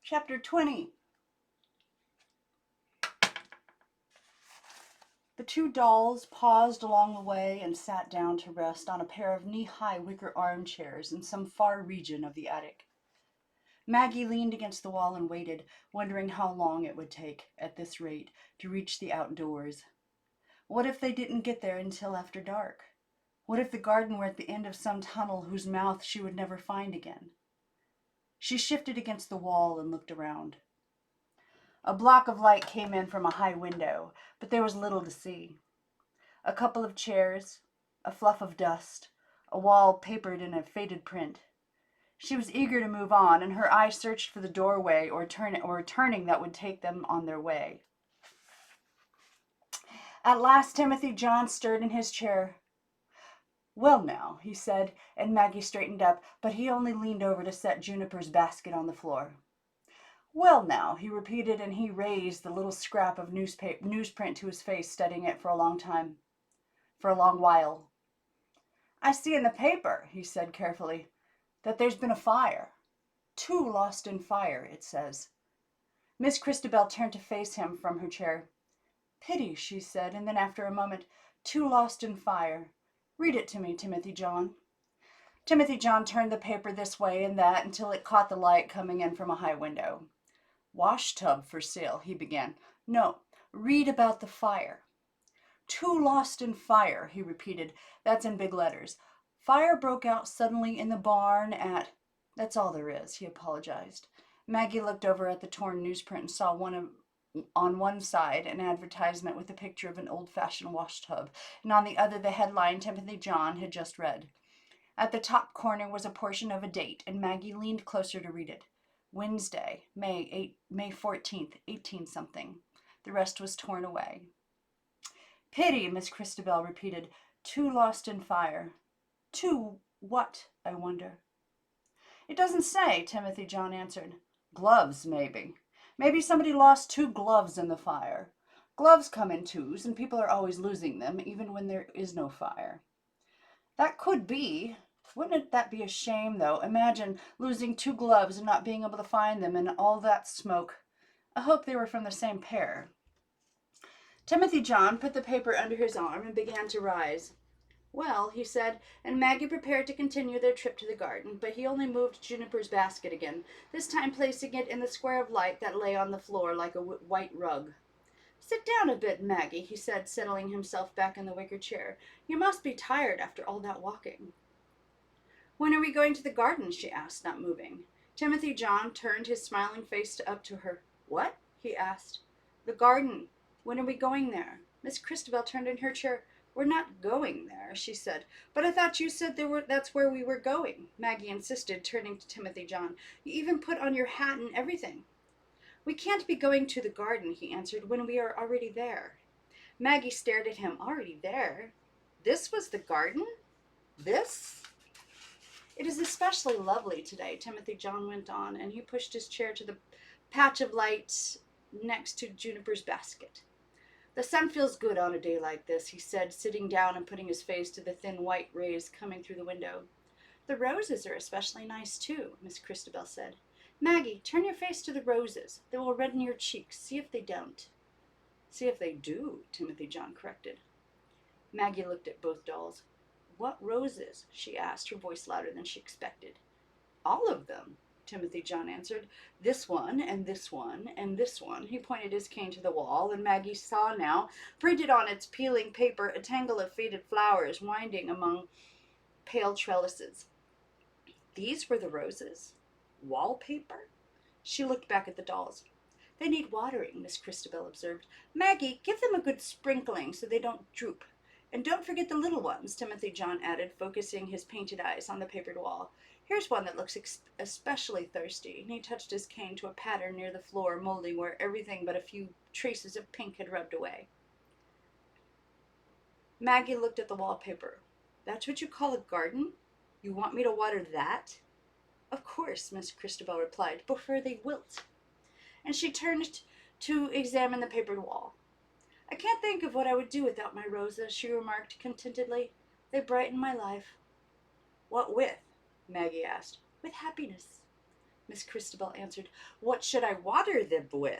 Chapter 20. The two dolls paused along the way and sat down to rest on a pair of knee-high wicker armchairs in some far region of the attic. Maggie leaned against the wall and waited, wondering how long it would take, at this rate, to reach the outdoors. What if they didn't get there until after dark? What if the garden were at the end of some tunnel whose mouth she would never find again? She shifted against the wall and looked around. A block of light came in from a high window, but there was little to see. A couple of chairs, a fluff of dust, a wall papered in a faded print. She was eager to move on, and her eye searched for the doorway or turning that would take them on their way. At last Timothy John stirred in his chair. "Well now," he said, and Maggie straightened up, but he only leaned over to set Juniper's basket on the floor. "Well now," he repeated, and he raised the little scrap of newsprint to his face, studying it for a long while. "I see in the paper," he said carefully, "that there's been a fire. 2 lost in fire, it says." Miss Christabel turned to face him from her chair. "Pity," she said, and then after a moment, "2 lost in fire. Read it to me, Timothy John." Timothy John turned the paper this way and that until it caught the light coming in from a high window. "Wash tub for sale," he began. "No, read about the fire." 2 lost in fire, he repeated. "That's in big letters. Fire broke out suddenly in the barn at—" "That's all there is," he apologized. Maggie looked over at the torn newsprint and saw on one side an advertisement with a picture of an old-fashioned washtub, and on the other the headline Timothy John had just read. At the top corner was a portion of a date, and Maggie leaned closer to read it. Wednesday, May 14th, 18-something. The rest was torn away. "Pity," Miss Christabel repeated. 2 lost in fire. 2 what, I wonder?" "It doesn't say," Timothy John answered. "Gloves, maybe. Maybe somebody lost 2 gloves in the fire. Gloves come in twos, and people are always losing them, even when there is no fire." "That could be. Wouldn't that be a shame, though? Imagine losing 2 gloves and not being able to find them, and all that smoke. I hope they were from the same pair." Timothy John put the paper under his arm and began to rise. "Well," he said, and Maggie prepared to continue their trip to the garden, but he only moved Juniper's basket again, this time placing it in the square of light that lay on the floor like a white rug. "Sit down a bit, Maggie," he said, settling himself back in the wicker chair. "You must be tired after all that walking." "When are we going to the garden?" she asked, not moving. Timothy John turned his smiling face up to her. "What?" he asked. "The garden. When are we going there?" Miss Christabel turned in her chair. "We're not going there," she said. "But I thought you said that's where we were going," Maggie insisted, turning to Timothy John. "You even put on your hat and everything." "We can't be going to the garden," he answered, "when we are already there." Maggie stared at him. Already there? This was the garden? This? "It is especially lovely today," Timothy John went on, and he pushed his chair to the patch of light next to Juniper's basket. "The sun feels good on a day like this," he said, sitting down and putting his face to the thin white rays coming through the window. "The roses are especially nice, too," Miss Christabel said. "Maggie, turn your face to the roses. They will redden your cheeks. See if they don't." "See if they do," Timothy John corrected. Maggie looked at both dolls. "What roses?" she asked, her voice louder than she expected. "All of them," Timothy John answered. "This one, and this one, and this one." He pointed his cane to the wall, and Maggie saw now, printed on its peeling paper, a tangle of faded flowers winding among pale trellises. These were the roses? Wallpaper? She looked back at the dolls. "They need watering," Miss Christabel observed. "Maggie, give them a good sprinkling so they don't droop. And don't forget the little ones," Timothy John added, focusing his painted eyes on the papered wall. "Here's one that looks especially thirsty," and he touched his cane to a pattern near the floor molding where everything but a few traces of pink had rubbed away. Maggie looked at the wallpaper. "That's what you call a garden? You want me to water that?" "Of course," Miss Christabel replied, "before they wilt." And she turned to examine the papered wall. "I can't think of what I would do without my roses," she remarked contentedly. "They brighten my life." "What with?" Maggie asked. "With happiness." Miss Christabel answered. What should I water them with?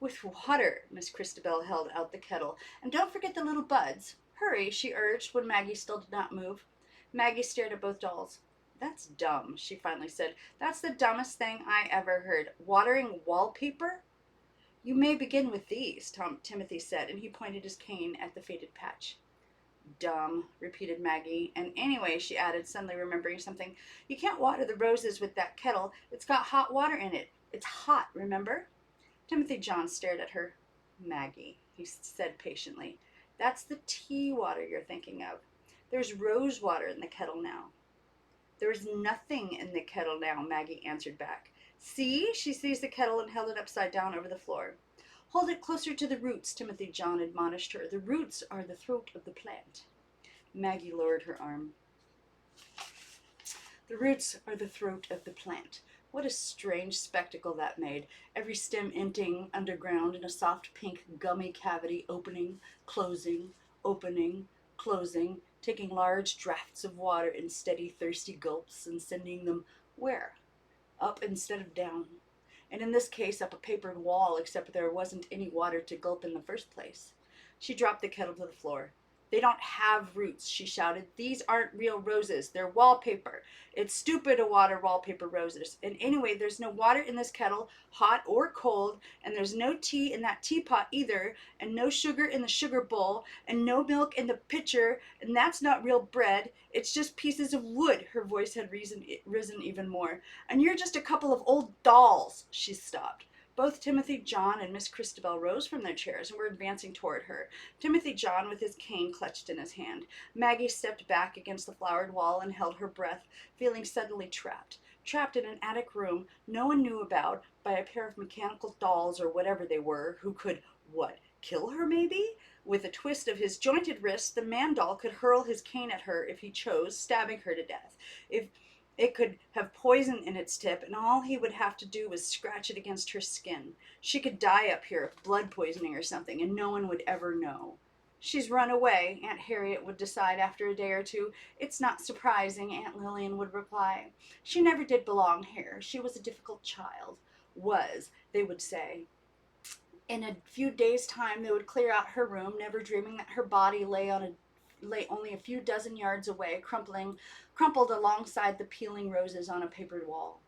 With water. Miss Christabel held out the kettle. And don't forget the little buds. Hurry, she urged when Maggie still did not move. Maggie stared at both dolls. That's dumb, she finally said. That's the dumbest thing I ever heard. Watering wallpaper? You may begin with these, Timothy said, and he pointed his cane at the faded patch. Dumb, repeated Maggie. And anyway, she added, suddenly remembering something, you can't water the roses with that kettle. It's got hot water in it. It's hot, remember? Timothy John stared at her. Maggie, he said patiently, that's the tea water you're thinking of. There's rose water in the kettle now. There's nothing in the kettle now, Maggie answered back. See? She seized the kettle and held it upside down over the floor. Hold it closer to the roots, Timothy John admonished her. The roots are the throat of the plant. Maggie lowered her arm. The roots are the throat of the plant. What a strange spectacle that made. Every stem ending underground in a soft pink gummy cavity, opening, closing, taking large draughts of water in steady, thirsty gulps and sending them where? Up instead of down. And in this case, up a papered wall, except there wasn't any water to gulp in the first place. She dropped the kettle to the floor. They don't have roots, she shouted. These aren't real roses. They're wallpaper. It's stupid to water wallpaper roses. And anyway, there's no water in this kettle, hot or cold, and there's no tea in that teapot either, and no sugar in the sugar bowl, and no milk in the pitcher, and that's not real bread. It's just pieces of wood. Her voice had risen even more. And you're just a couple of old dolls. She stopped. Both Timothy John and Miss Christabel rose from their chairs and were advancing toward her, Timothy John with his cane clutched in his hand. Maggie stepped back against the flowered wall and held her breath, feeling suddenly trapped in an attic room no one knew about by a pair of mechanical dolls or whatever they were, who could, what, kill her maybe? With a twist of his jointed wrist, the man doll could hurl his cane at her if he chose, stabbing her to death. If it could have poison in its tip, and all he would have to do was scratch it against her skin. She could die up here of blood poisoning or something, and no one would ever know. She's run away, Aunt Harriet would decide after a day or two. It's not surprising, Aunt Lillian would reply. She never did belong here. She was a difficult child. Was, they would say. In a few days' time, they would clear out her room, never dreaming that her body lay only a few dozen yards away, crumpled alongside the peeling roses on a papered wall.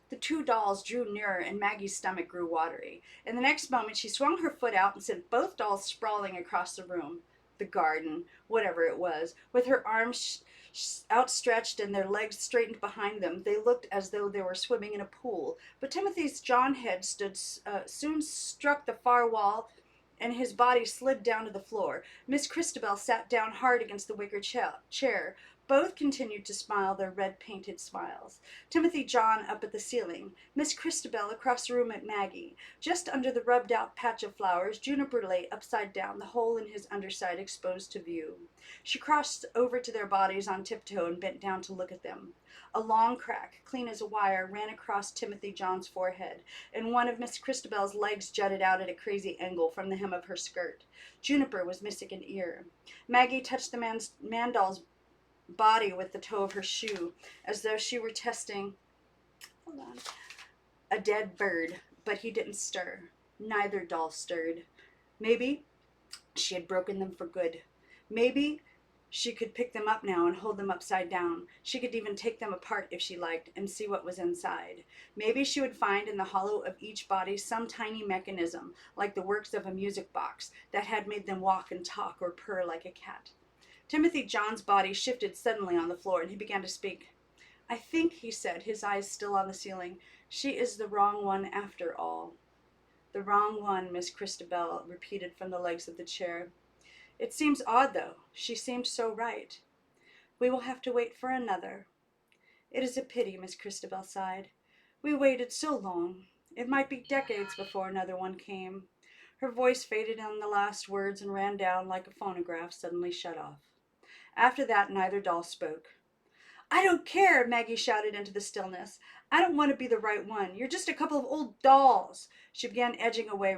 The two dolls drew nearer, and Maggie's stomach grew watery. In the next moment, she swung her foot out and sent both dolls sprawling across the room, the garden, whatever it was. With her arms outstretched and their legs straightened behind them, they looked as though they were swimming in a pool. But Timothy's John head soon struck the far wall, and his body slid down to the floor. Miss Christabel sat down hard against the wicker chair. Both continued to smile their red-painted smiles. Timothy John up at the ceiling. Miss Christabel across the room at Maggie. Just under the rubbed-out patch of flowers, Juniper lay upside down, the hole in his underside exposed to view. She crossed over to their bodies on tiptoe and bent down to look at them. A long crack, clean as a wire, ran across Timothy John's forehead, and one of Miss Christabel's legs jutted out at a crazy angle from the hem of her skirt. Juniper was missing an ear. Maggie touched the man doll's body with the toe of her shoe, as though she were testing a dead bird, but he didn't stir. Neither doll stirred. Maybe she had broken them for good. Maybe she could pick them up now and hold them upside down. She could even take them apart if she liked and see what was inside. Maybe she would find in the hollow of each body some tiny mechanism, like the works of a music box, that had made them walk and talk or purr like a cat. Timothy John's body shifted suddenly on the floor, and he began to speak. I think, he said, his eyes still on the ceiling, she is the wrong one after all. The wrong one, Miss Christabel repeated from the legs of the chair. It seems odd, though. She seemed so right. We will have to wait for another. It is a pity, Miss Christabel sighed. We waited so long. It might be decades before another one came. Her voice faded on the last words and ran down like a phonograph suddenly shut off. After that, neither doll spoke. I don't care, Maggie shouted into the stillness. I don't want to be the right one. You're just a couple of old dolls. She began edging away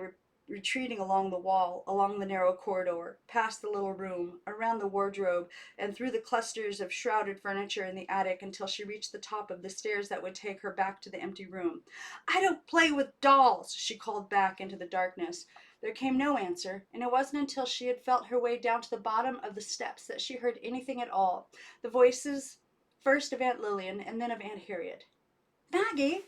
retreating along the wall, along the narrow corridor, past the little room, around the wardrobe, and through the clusters of shrouded furniture in the attic until she reached the top of the stairs that would take her back to the empty room. "I don't play with dolls," she called back into the darkness. There came no answer, and it wasn't until she had felt her way down to the bottom of the steps that she heard anything at all. The voices, first of Aunt Lillian and then of Aunt Harriet. "Maggie,